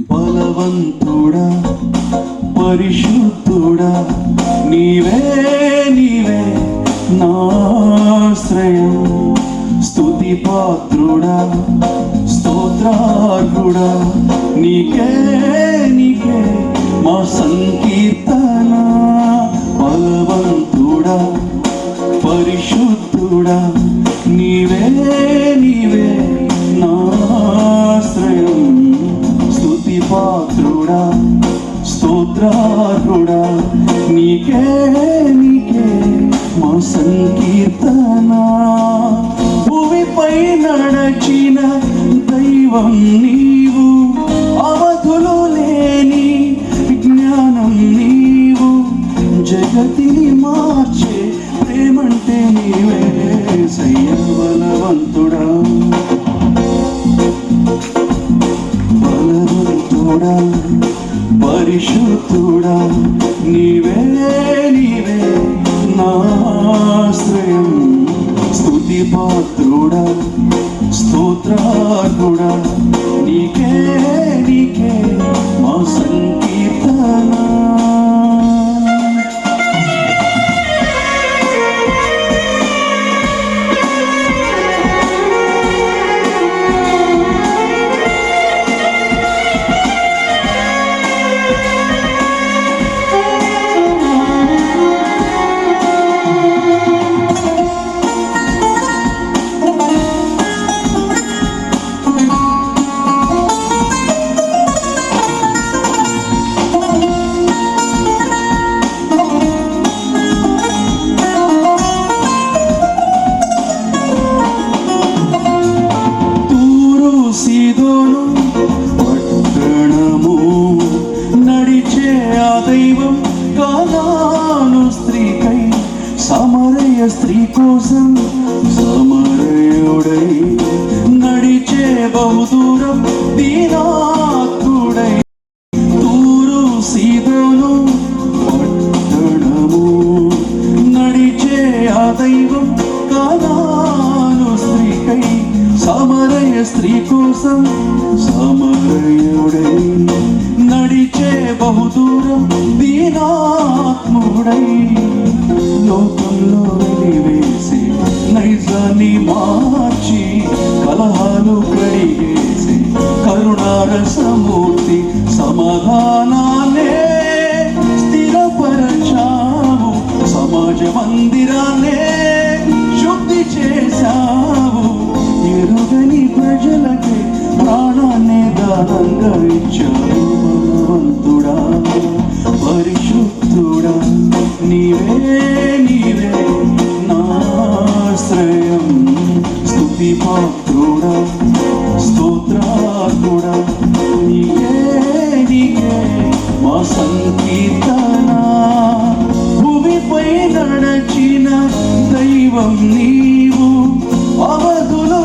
బలవంతుడా పరిశుద్ధుడా నీవే నీవే నాశ్రయం స్తుతి పాత్రుడా స్తోత్రార్హుడా నీకే నీకే మా సంకీర్తన బలవంతుడా పరిశుద్ధుడా నీవే నీవే నాశ్రయం స్తుతి పాత్రుడా స్తోత్రార్హుడా నీకే నీకే మా సంకీర్తన భూమిపై నడచిన దైవం నీవు అవధులు లేని జ్ఞానం నీవు జగతిని మార్చే ప్రేమంటే నీవే సయ్య బలవంతుడా బలవంతుడా పరిశుద్ధుడా నీవే నీవే నాశ్రయం స్తుతి పాత్రుడా స్తోత్రార్హుడా నీకే నీకే మా సంకీర్తన పట్టణము నడిచే ఆ దైవం కానాను స్త్రీకై సమరయ స్త్రీ కోసం సమరయుడై నడిచే బహుదూరం దీనాత్ముడై తూరు సీదోను పట్టణము నడిచే ఆ దైవం కానాను స్త్రీకై సమరయ స్త్రీ కోసం సమరయుడై నడిచే బహుదూరం దీనాత్ముడై లోకంలో వెలివేసి నైజాన్ని మార్చి కలహాలు కడిగేసి కరుణారసమూర్తి సమాధానాలే స్థిరపరచావు సమాజ మందిరాలే శుద్ధి చేశావు ఎరుగని ప్రజలకే ప్రాణాన్ని దానంగా ఇచ్చావు బలవంతుడా పరిశుద్ధుడా నీవే నీవే నాశ్రయం స్తుతి పాత్రుడా స్తోత్రార్హుడా నీకే నీకే మా సంకీర్తన భూమిపై నడచిన దైవం నీవు అవధులు